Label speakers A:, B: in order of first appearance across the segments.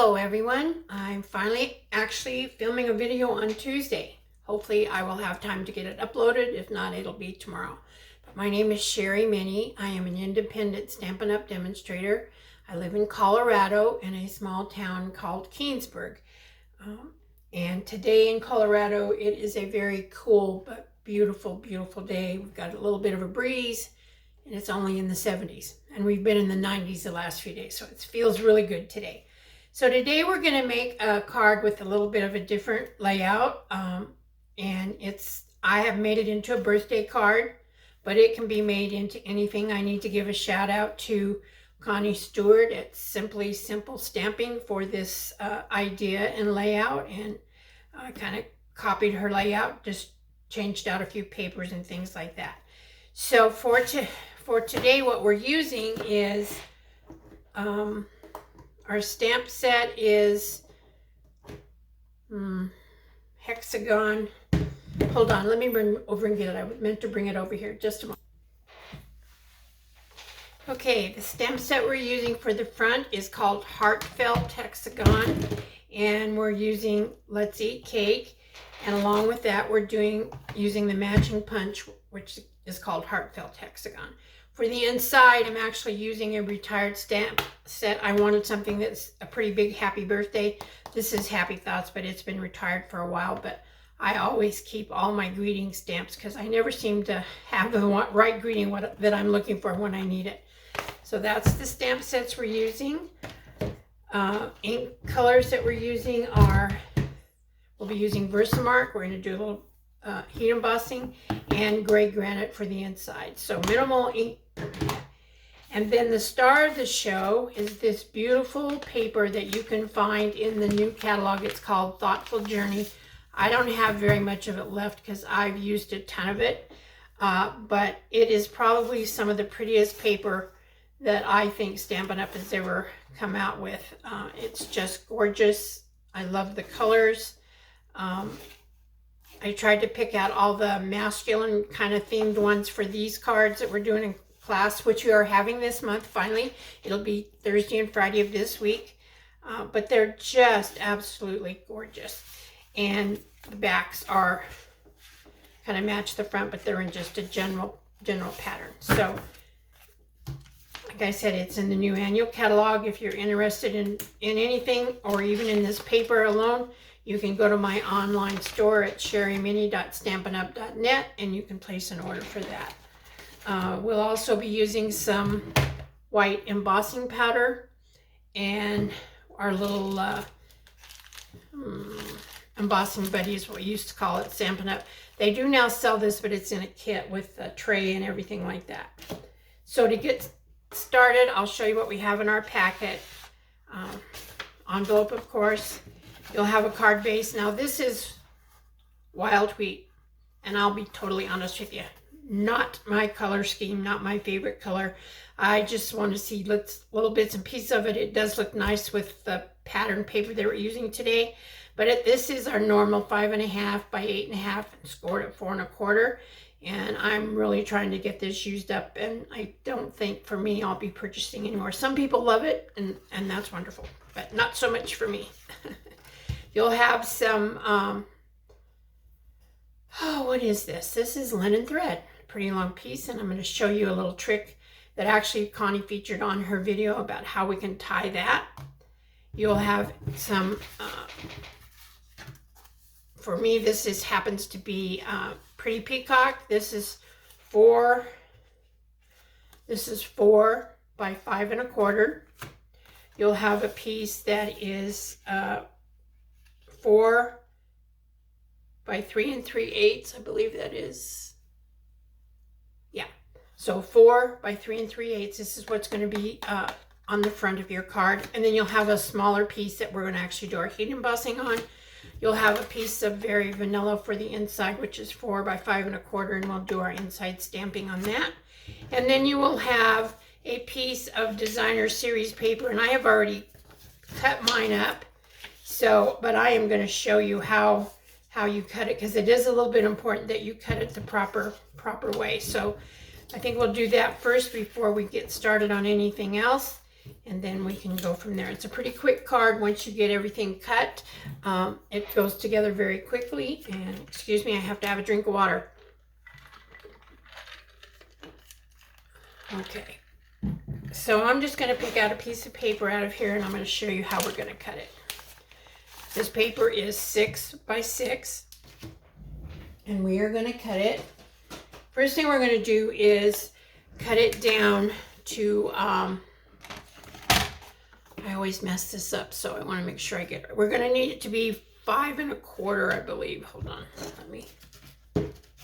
A: Hello everyone. I'm finally actually filming a video on Tuesday. Hopefully I will have time to get it uploaded. If not, it'll be tomorrow. But my name is Sherry Minnie. I am an independent Stampin' Up! Demonstrator. I live in Colorado in a small town called Keensburg. And today in Colorado, it is a very cool but beautiful, beautiful day. We've got a little bit of a breeze and it's only in the 70s. And we've been in the 90s the last few days, so it feels really good today. So today we're going to make a card with a little bit of a different layout. I have made it into a birthday card, but it can be made into anything. I need to give a shout out to Connie Stewart at Simply Simple Stamping for this idea and layout. And I kind of copied her layout, just changed out a few papers and things like that. So for today, what we're using is our stamp set is Hexagon. Hold on, let me run over and get it. I meant to bring it over here just a moment. Okay, the stamp set we're using for the front is called Heartfelt Hexagon, and we're using Let's Eat Cake, and along with that we're using the matching punch, which is called Heartfelt Hexagon. For the inside, I'm actually using a retired stamp set. I wanted something that's a pretty big happy birthday. This is Happy Thoughts, but it's been retired for a while. But I always keep all my greeting stamps because I never seem to have the right greeting that I'm looking for when I need it. So that's the stamp sets we're using. Ink colors that we're using are, we'll be using Versamark. We're going to do a little heat embossing and gray granite for the inside. So minimal ink. And then the star of the show is this beautiful paper that you can find in the new catalog. It's called Thoughtful Journey. I don't have very much of it left because I've used a ton of it, but it is probably some of the prettiest paper that I think Stampin' Up! Has ever come out with. It's just gorgeous. I love the colors. I tried to pick out all the masculine kind of themed ones for these cards that we're doing in class, which we are having this month. Finally, it'll be Thursday and Friday of this week, but they're just absolutely gorgeous. And the backs are kind of match the front, but they're in just a general pattern. So like I said, it's in the new annual catalog. If you're interested in anything, or even in this paper alone, you can go to my online store at sherryminnie.stampinup.net and you can place an order for that. We'll also be using some white embossing powder and our little embossing buddy is what we used to call it, Stampin' Up! They do now sell this, but it's in a kit with a tray and everything like that. So to get started, I'll show you what we have in our packet. Envelope, of course. You'll have a card base. Now this is wild wheat, and I'll be totally honest with you. Not my color scheme, not my favorite color. I just want to see little bits and pieces of it. It does look nice with the pattern paper that we're using today. But this is our normal 5.5 by 8.5 and scored at 4 1/4. And I'm really trying to get this used up, and I don't think for me I'll be purchasing anymore. Some people love it, and that's wonderful, but not so much for me. You'll have some, what is this? This is linen thread, pretty long piece, and I'm going to show you a little trick that actually Connie featured on her video about how we can tie that. You'll have some, for me, this happens to be Pretty Peacock. This is 4 by 5 1/4. You'll have a piece that is 4 by 3 3/8. I believe that is, yeah. So 4 by 3 3/8. This is what's going to be on the front of your card. And then you'll have a smaller piece that we're going to actually do our heat embossing on. You'll have a piece of very vanilla for the inside, which is 4 by 5 1/4, and we'll do our inside stamping on that. And then you will have a piece of designer series paper, and I have already cut mine up. So, but I am going to show you how you cut it, because it is a little bit important that you cut it the proper way. So I think we'll do that first before we get started on anything else. and then we can go from there. It's a pretty quick card once you get everything cut. It goes together very quickly. And excuse me, I have to have a drink of water. Okay, so I'm just going to pick out a piece of paper out of here, and I'm going to show you how we're going to cut it. This paper is 6 by 6, and we are going to cut it. First thing we're going to do is cut it down to, I always mess this up, so I want to make sure I get it. We're going to need it to be 5 1/4, I believe. Hold on,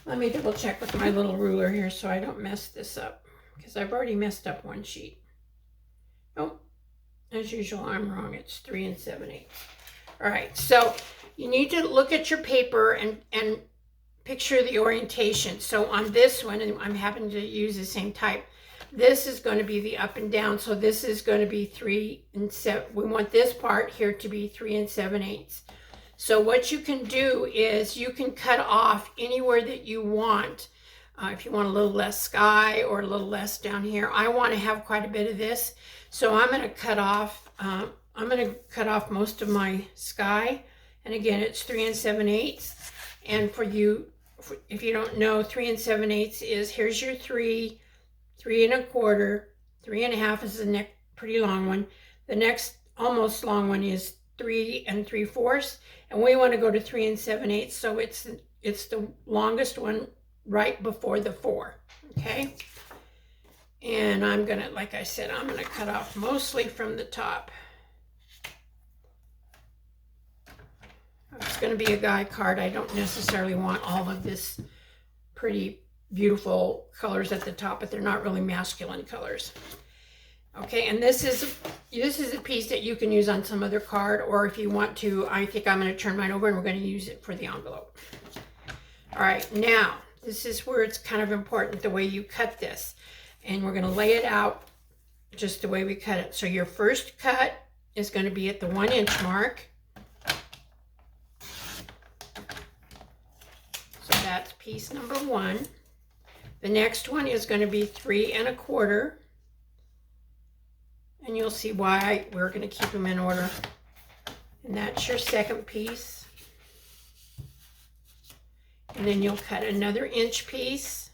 A: let me double check with my little ruler here so I don't mess this up, because I've already messed up one sheet. Oh, as usual, I'm wrong. It's 3 7/8. All right, so you need to look at your paper and picture the orientation. So on this one, and I'm having to use the same type, this is going to be the up and down. So this is going to be 3 and 7. We want this part here to be 3 7/8. So what you can do is you can cut off anywhere that you want. If you want a little less sky or a little less down here. I want to have quite a bit of this, so I'm going to cut off. I'm going to cut off most of my sky, and again, it's 3 7/8. And for you, if you don't know, 3 7/8 is, here's your 3, 3 1/4, 3 1/2 is the next pretty long one. The next almost long one is 3 3/4, and we want to go to 3 7/8, so it's the longest one right before the 4. Okay, and I'm gonna, like I said, I'm gonna cut off mostly from the top. It's going to be a guy card. I don't necessarily want all of this pretty beautiful colors at the top, but they're not really masculine colors. Okay, and this is a piece that you can use on some other card, or if you want to, I think I'm going to turn mine over and we're going to use it for the envelope. All right, now this is where it's kind of important the way you cut this, and we're going to lay it out just the way we cut it. So your first cut is going to be at the 1 inch mark. That's piece number 1. The next one is going to be 3 1/4, and you'll see why we're going to keep them in order. And that's your second piece. And then you'll cut another inch piece.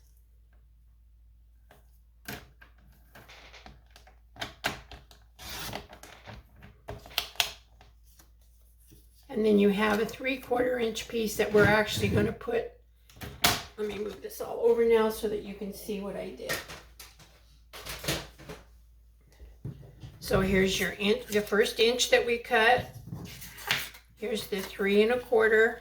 A: And then you have a 3/4 inch piece that we're actually going to put. Let me move this all over now so that you can see what I did. So here's your inch, the first inch that we cut. Here's the 3 1/4.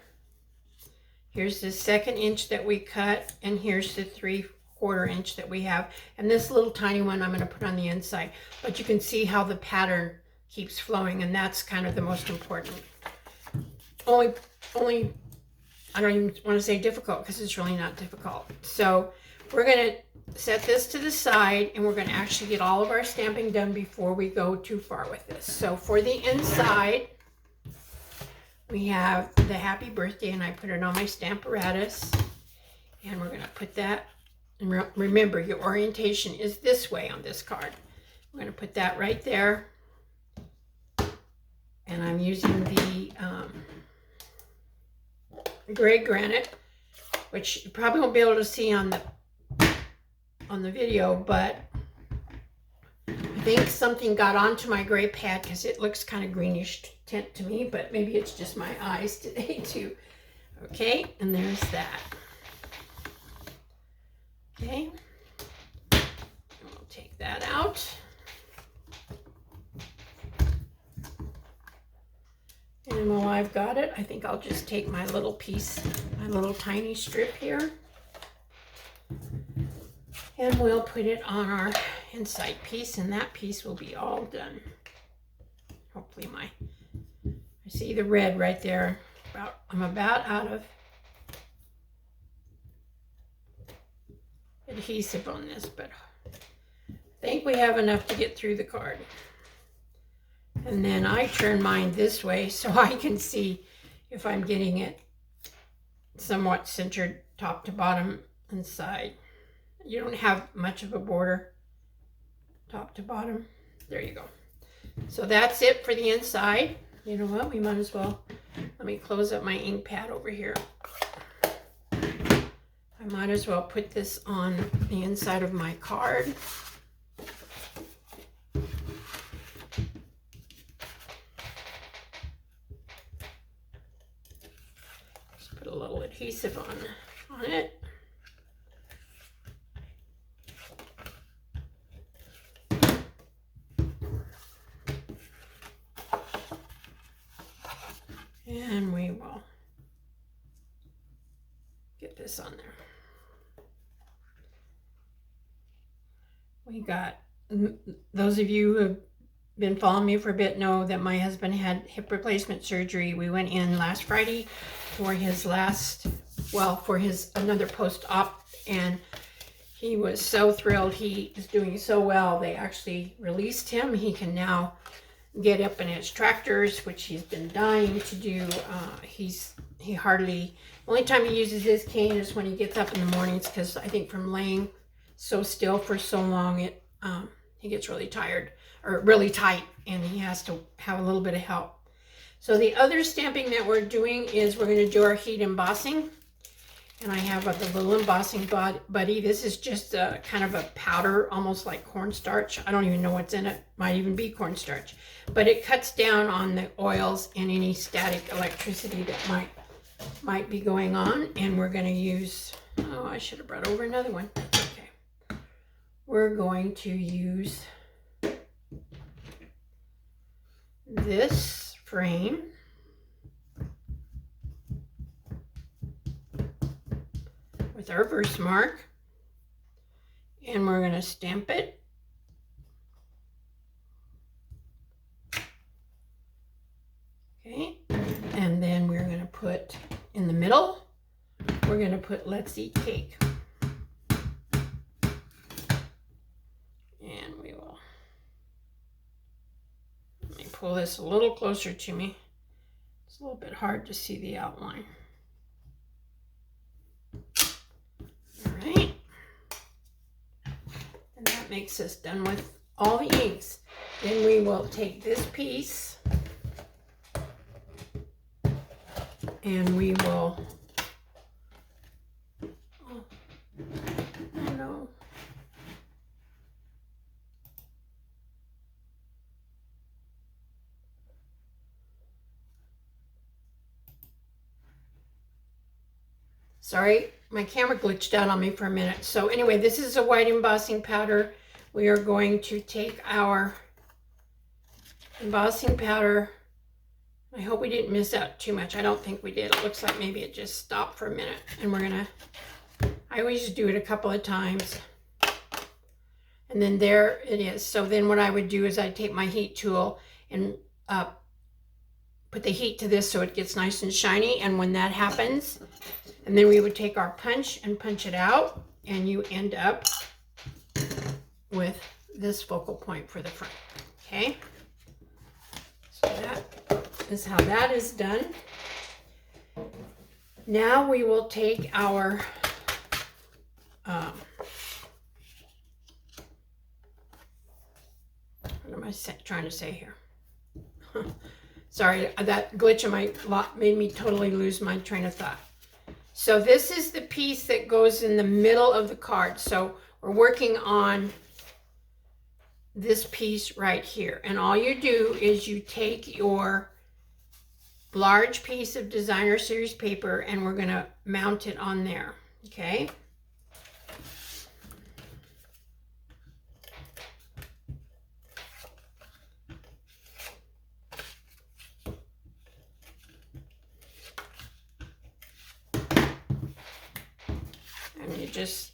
A: Here's the second inch that we cut, and here's the 3/4 inch that we have. And this little tiny one I'm going to put on the inside. But you can see how the pattern keeps flowing, and that's kind of the most important. Only I don't even want to say difficult, because it's really not difficult. So we're going to set this to the side, and we're going to actually get all of our stamping done before we go too far with this. So for the inside, we have the happy birthday, and I put it on my Stamparatus, and we're going to put that, and remember your orientation is this way on this card. We're going to put that right there, and I'm using the gray granite, which you probably won't be able to see on the video, but I think something got onto my gray pad because it looks kind of greenish tint to me, but maybe it's just my eyes today too. Okay, and there's that. Okay, and we'll take that out. And while I've got it, I think I'll just take my little piece, my little tiny strip here, and we'll put it on our inside piece, and that piece will be all done. Hopefully I see the red right there. I'm about out of adhesive on this, but I think we have enough to get through the card. And then I turn mine this way so I can see if I'm getting it somewhat centered top to bottom and side. You don't have much of a border top to bottom. There you go. So that's it for the inside. You know what? We might as well, let me close up my ink pad over here. I might as well put this on the inside of my card. Just put a little adhesive on it. And we will get this on there. We got, those of you who have been following me for a bit know that my husband had hip replacement surgery. We went in last Friday for his last, well, for his another post-op, and he was so thrilled. He is doing so well. They actually released him. He can now get up in his tractors, which he's been dying to do. He hardly, the only time he uses his cane is when he gets up in the mornings, because I think from laying so still for so long, he gets really tired, or really tight, and he has to have a little bit of help. So the other stamping that we're doing is we're going to do our heat embossing. And I have the little embossing buddy. This is just a kind of a powder, almost like cornstarch. I don't even know what's in it. Might even be cornstarch. But it cuts down on the oils and any static electricity that might be going on. And we're going to use, oh, I should have brought over another one. That's okay. We're going to use this frame. With our verse mark, and we're going to stamp it. Okay, and then we're going to put in the middle, we're going to put Let's Eat Cake. And we will, let me pull this a little closer to me. It's a little bit hard to see the outline. Right, and that makes us done with all the inks. Then we will take this piece and we will, oh no, sorry, my camera glitched out on me for a minute. So anyway, this is a white embossing powder. We are going to take our embossing powder. I hope we didn't miss out too much. I don't think we did. It looks like maybe it just stopped for a minute. And we're gonna, I always do it a couple of times. And then there it is. So then what I would do is I'd take my heat tool and put the heat to this so it gets nice and shiny. And when that happens, and then we would take our punch and punch it out, and you end up with this focal point for the front. Okay, so that is how that is done. Now we will take our what am I trying to say here? Sorry, that glitch in my lot made me totally lose my train of thought. So this is the piece that goes in the middle of the card. So we're working on this piece right here. And all you do is you take your large piece of designer series paper and we're going to mount it on there. Okay. And you just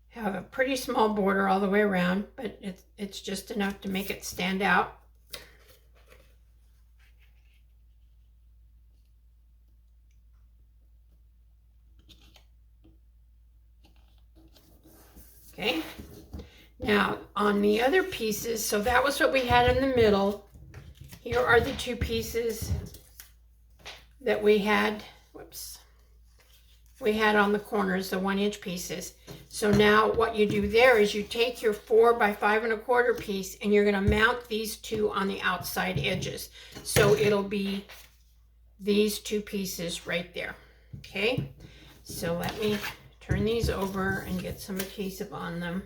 A: have a pretty small border all the way around, but it's just enough to make it stand out. Okay, now on the other pieces, so that was what we had in the middle. Here are the two pieces that we had, whoops, we had on the corners, the 1-inch pieces. So now what you do there is you take your 4 by 5 1/4 piece and you're going to mount these two on the outside edges. So it'll be these two pieces right there. Okay, so let me turn these over and get some adhesive on them.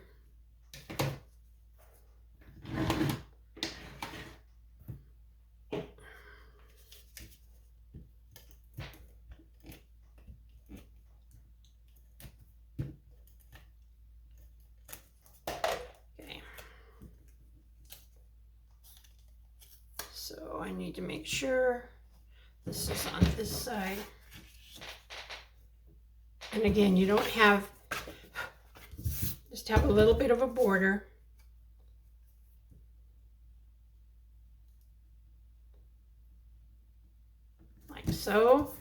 A: So I need to make sure this is on this side. And again, you don't have, just have a little bit of a border. Like so.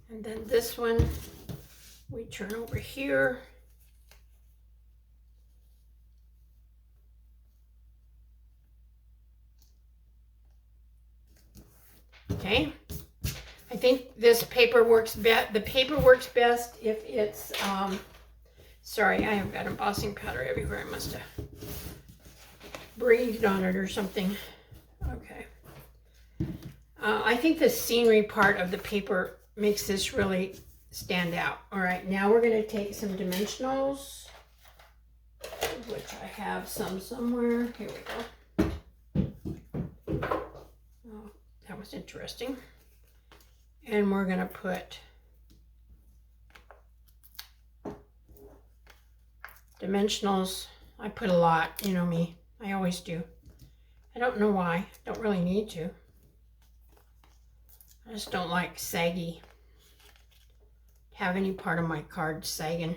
A: And then this one, we turn over here. Okay, I think this paper works best. The paper works best if it's, sorry, I have got embossing powder everywhere. I must have breathed on it or something. Okay. I think the scenery part of the paper makes this really stand out. All right, now we're going to take some dimensionals, which I have some somewhere. Here we go. That was interesting. And we're going to put dimensionals. I put a lot, you know me. I always do. I don't know why. Don't really need to. I just don't like saggy. Have any part of my card sagging.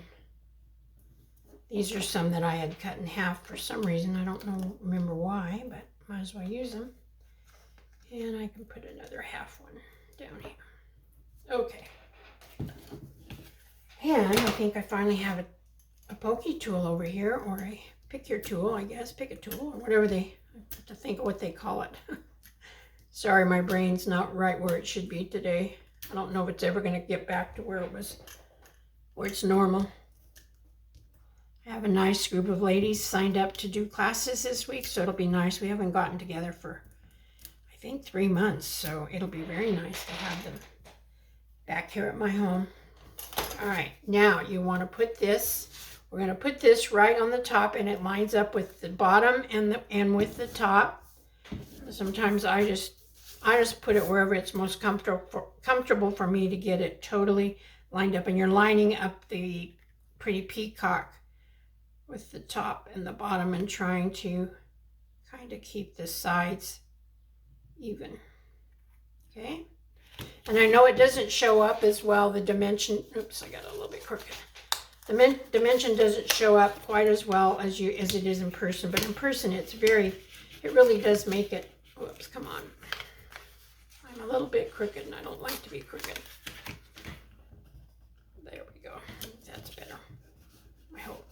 A: These are some that I had cut in half for some reason. I don't remember why, but might as well use them. And I can put another half one down here. Okay. And I think I finally have a pokey tool over here, or a pick your tool, I guess. Pick a tool, or whatever I have to think of what they call it. Sorry, my brain's not right where it should be today. I don't know if it's ever going to get back to where it's normal. I have a nice group of ladies signed up to do classes this week, so it'll be nice. We haven't gotten together for, I think, 3 months, so it'll be very nice to have them back here at my home. All right, now you want to put this, we're going to put this right on the top, and it lines up with the bottom and with the top. Sometimes I just put it wherever it's most comfortable for me to get it totally lined up, and you're lining up the pretty peacock with the top and the bottom and trying to kind of keep the sides even. Okay, and I know it doesn't show up as well, the dimension. Oops, I got it a little bit crooked. The dimension doesn't show up quite as well as it is in person, but in person it really does make it. Whoops, come on. I'm a little bit crooked and I don't like to be crooked. There we go. That's better, I hope.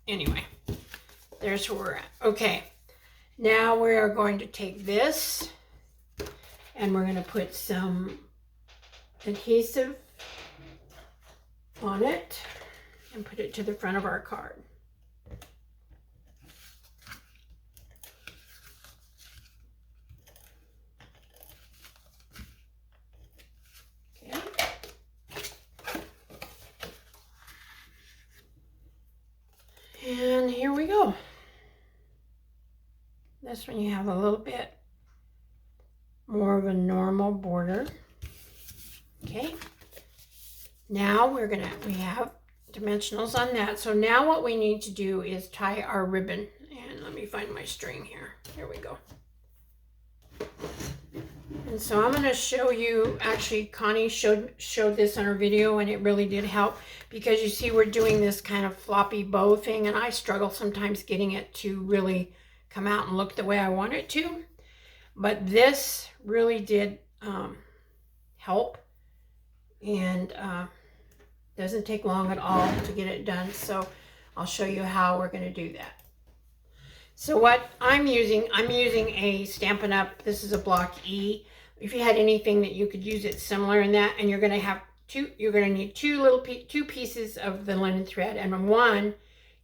A: Anyway, there's where we're at. Okay, now we are going to take this and we're going to put some adhesive on it and put it to the front of our card. Okay. And here we go. This one you have a little bit more of a normal border. Okay. Now we have dimensionals on that. So now what we need to do is tie our ribbon. And let me find my string here. Here we go. And so I'm going to show you, actually Connie showed this on her video, and it really did help, because you see we're doing this kind of floppy bow thing, and I struggle sometimes getting it to really come out and look the way I want it to. But this really did help, and doesn't take long at all to get it done. So I'll show you how we're going to do that. So what I'm using a Stampin' Up. This is a block E. If you had anything that you could use it similar in that, and you're going to have you're going to need two pieces of the linen thread, and one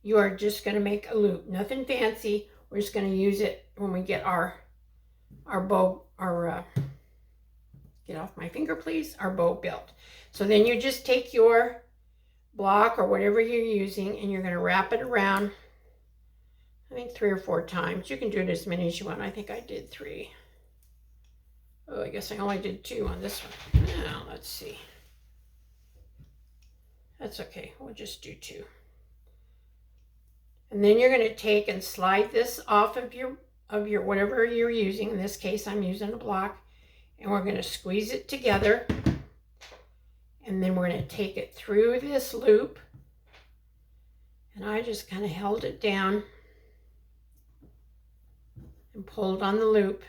A: you are just going to make a loop. Nothing fancy. We're just going to use it when we get our bow, get off my finger please, our bow built. So then you just take your block or whatever you're using and you're going to wrap it around, I think 3 or 4 times. You can do it as many as you want. I think I did 3. Oh, I guess I only did 2 on this one. Now, let's see. That's okay. We'll just do 2. And then you're going to take and slide this off of your whatever you're using. In this case, I'm using a block. And we're going to squeeze it together. And then we're going to take it through this loop. And I just kind of held it down and pulled on the loop.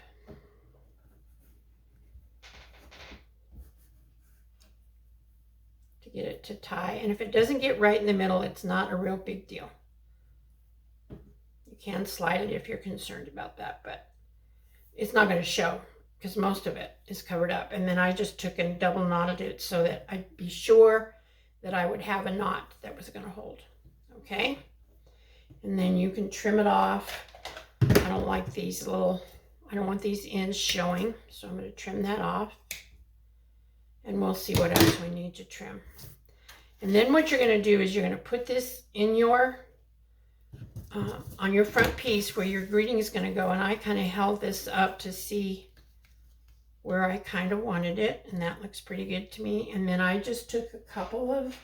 A: To get it to tie. And if it doesn't get right in the middle, it's not a real big deal. You can slide it if you're concerned about that, but it's not going to show because most of it is covered up. And then I just took and double knotted it so that I'd be sure that I would have a knot that was going to hold. Okay? And then you can trim it off. I don't like these I don't want these ends showing, so I'm going to trim that off. And we'll see what else we need to trim. And then what you're going to do is you're going to put this in your, on your front piece where your greeting is going to go. And I kind of held this up to see where I kind of wanted it. And that looks pretty good to me. And then I just took a couple of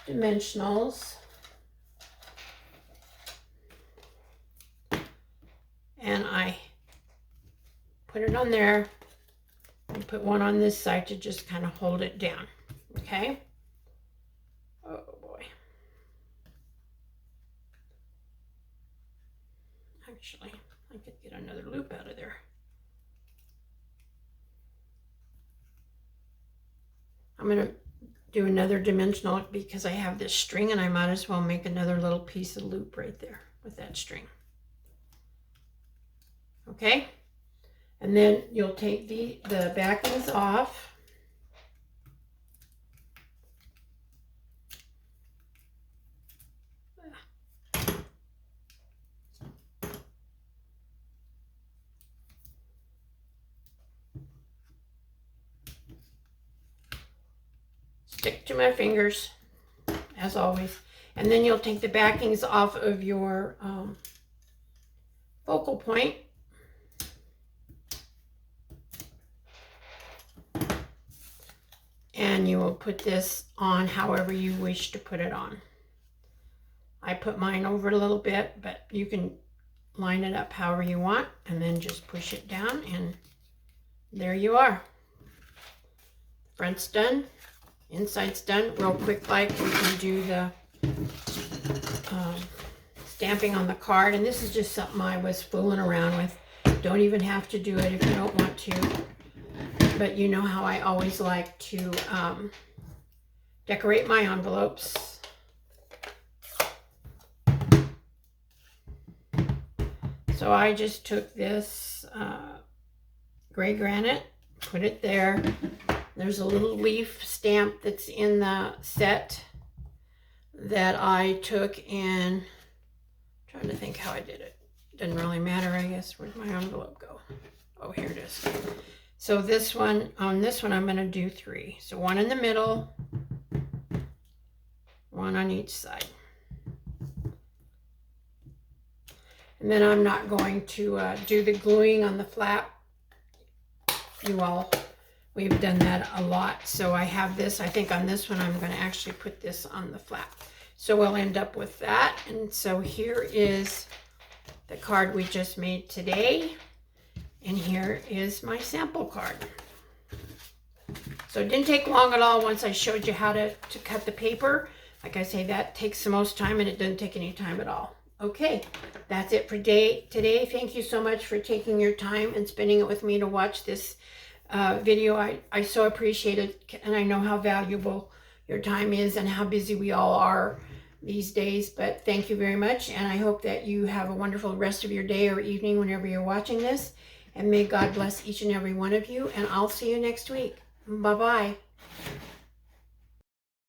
A: dimensionals. And I put it on there. And put one on this side to just kind of hold it down. Okay? Oh boy. Actually, I could get another loop out of there. I'm going to do another dimensional because I have this string and I might as well make another little piece of loop right there with that string. Okay? And then you'll take the backings off. Stick to my fingers, as always. And then you'll take the backings off of your focal point. And you will put this on however you wish to put it on. I put mine over a little bit, but you can line it up however you want and then just push it down and there you are. Front's done, inside's done. Real quick, like we can do the stamping on the card. And this is just something I was fooling around with. Don't even have to do it if you don't want to. But you know how I always like to decorate my envelopes. So I just took this gray granite, put it there. There's a little leaf stamp that's in the set that I took and I'm trying to think how I did it. Doesn't really matter, I guess. Where'd my envelope go? Oh, here it is. So this one, on this one, I'm going to do 3. So 1 in the middle, 1 on each side. And then I'm not going to do the gluing on the flap. We've done that a lot. So I have this, I think on this one, I'm going to actually put this on the flap. So we'll end up with that. And so here is the card we just made today. And here is my sample card. So it didn't take long at all once I showed you how to cut the paper. Like I say, that takes the most time and it doesn't take any time at all. Okay, that's it for today. Thank you so much for taking your time and spending it with me to watch this video. I so appreciate it, and I know how valuable your time is and how busy we all are these days. But thank you very much, and I hope that you have a wonderful rest of your day or evening whenever you're watching this. And may God bless each and every one of you. And I'll see you next week. Bye-bye.